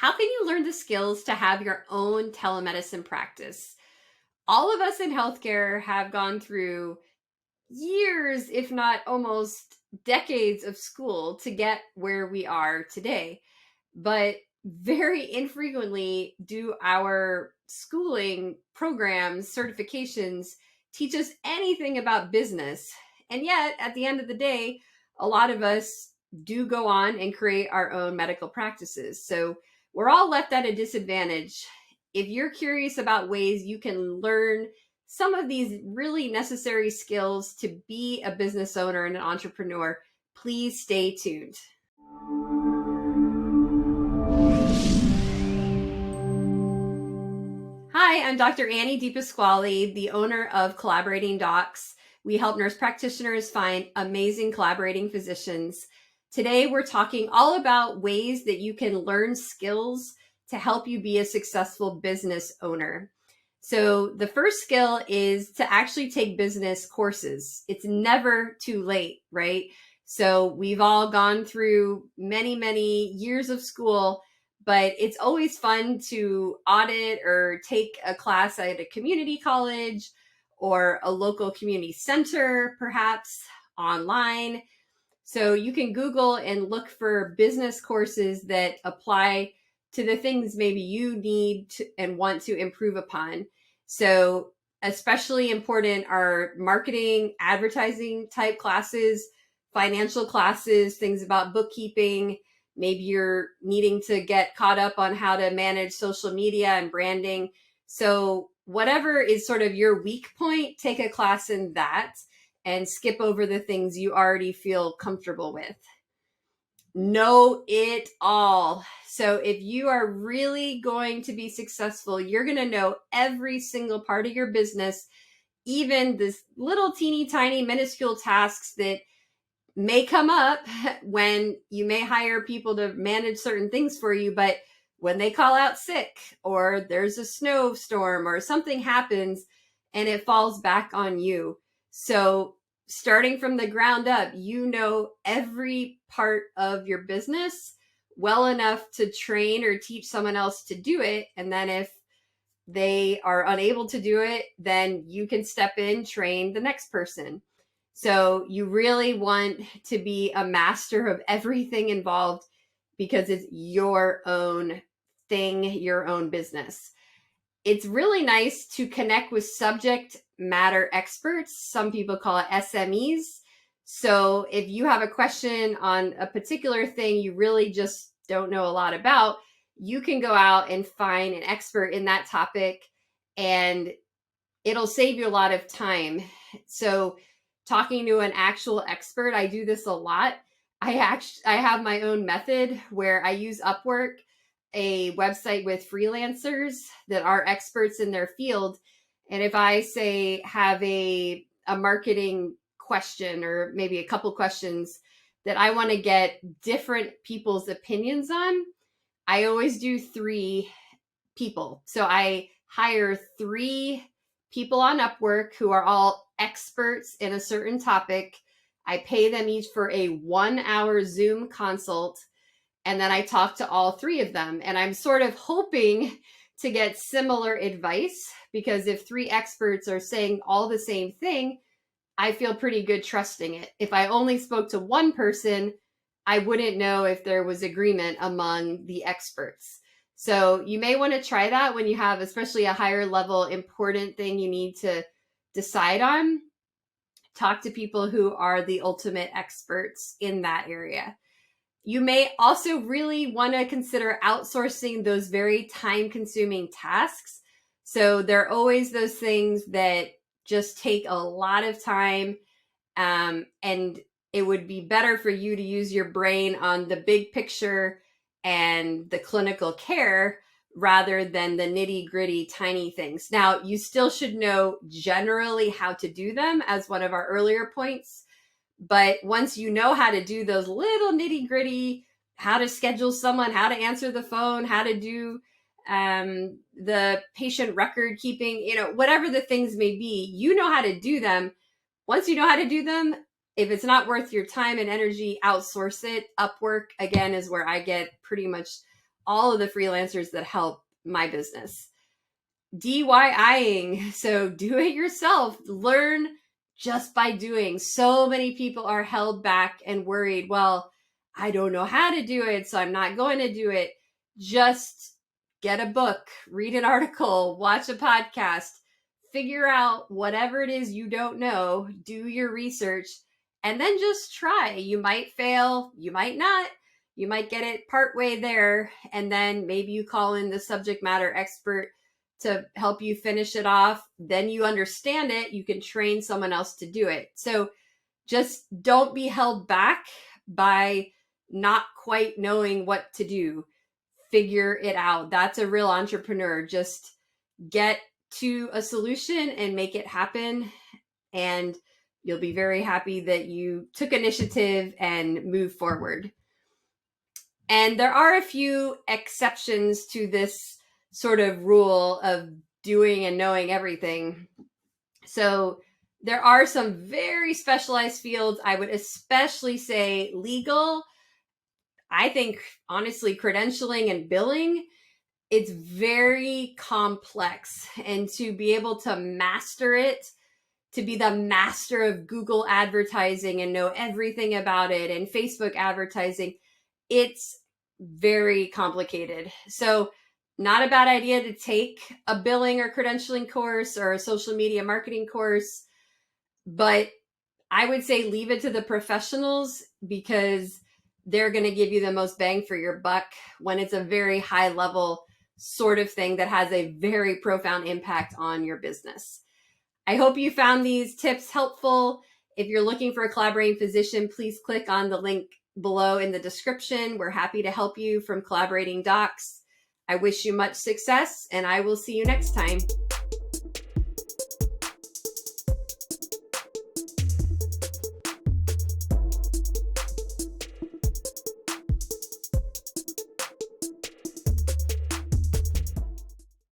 How can you learn the skills to have your own telemedicine practice? All of us in healthcare have gone through years, if not almost decades of school to get where we are today. But very infrequently do our schooling programs, certifications teach us anything about business. And yet, at the end of the day, a lot of us do go on and create our own medical practices. So we're all left at a disadvantage. If you're curious about ways you can learn some of these really necessary skills to be a business owner and an entrepreneur, please stay tuned. Hi, I'm Dr. Annie DePasquale, the owner of Collaborating Docs. We help nurse practitioners find amazing collaborating physicians. Today, we're talking all about ways that you can learn skills to help you be a successful business owner. So the first skill is to actually take business courses. It's never too late, right? So we've all gone through many, many years of school, but it's always fun to audit or take a class at a community college or a local community center, perhaps online. So you can Google and look for business courses that apply to the things maybe you need to, and want to improve upon. So especially important are marketing, advertising type classes, financial classes, things about bookkeeping. Maybe you're needing to get caught up on how to manage social media and branding. So whatever is sort of your weak point, take a class in that and skip over the things you already feel comfortable with. Know it all. So if you are really going to be successful, you're going to know every single part of your business, even this little teeny tiny minuscule tasks that may come up when you may hire people to manage certain things for you, but when they call out sick or there's a snowstorm or something happens and it falls back on you. So starting from the ground up, you know every part of your business well enough to train or teach someone else to do it. And then if they are unable to do it, then you can step in, train the next person. So you really want to be a master of everything involved because it's your own thing, your own business. It's really nice to connect with subject matter experts. Some people call it SMEs. So if you have a question on a particular thing you really just don't know a lot about, you can go out and find an expert in that topic and it'll save you a lot of time. So talking to an actual expert, I do this a lot. I have my own method where I use Upwork, a website with freelancers that are experts in their field. And if I say have a marketing question or maybe a couple questions that I want to get different people's opinions on, I always do 3 people. So I hire 3 people on Upwork who are all experts in a certain topic. I pay them each for a 1-hour Zoom consult. And then I talk to all 3 of them. And I'm sort of hoping to get similar advice because if 3 experts are saying all the same thing, I feel pretty good trusting it. If I only spoke to one person, I wouldn't know if there was agreement among the experts. So you may want to try that when you have especially a higher level important thing you need to decide on. Talk to people who are the ultimate experts in that area. You may also really want to consider outsourcing those very time-consuming tasks. So there are always those things that just take a lot of time, and it would be better for you to use your brain on the big picture and the clinical care rather than the nitty-gritty tiny things. Now, you still should know generally how to do them as one of our earlier points. But once you know how to do those little nitty gritty, how to schedule someone, how to answer the phone, how to do the patient record keeping, whatever the things may be, you know how to do them. Once you know how to do them, if it's not worth your time and energy, outsource it. Upwork, again, is where I get pretty much all of the freelancers that help my business. DIYing, so do it yourself. Learn just by doing. So many people are held back and worried, well, I don't know how to do it, so I'm not going to do it. Just get a book, read an article, watch a podcast, figure out whatever it is you don't know, do your research, and then just try. You might fail, you might not. You might get it partway there, and then maybe you call in the subject matter expert to help you finish it off. Then you understand it, you can train someone else to do it. So just don't be held back by not quite knowing what to do. Figure it out. That's a real entrepreneur. Just get to a solution and make it happen. And you'll be very happy that you took initiative and moved forward. And there are a few exceptions to this sort of rule of doing and knowing everything. So there are some very specialized fields. I would especially say legal. I think, honestly, credentialing and billing, it's very complex. And to be able to master it, to be the master of Google advertising and know everything about it, and Facebook advertising, it's very complicated. So not a bad idea to take a billing or credentialing course or a social media marketing course, but I would say leave it to the professionals, because they're going to give you the most bang for your buck when it's a very high level sort of thing that has a very profound impact on your business. I hope you found these tips helpful. If you're looking for a collaborating physician, please click on the link below in the description. We're happy to help you from Collaborating Docs. I wish you much success, and I will see you next time.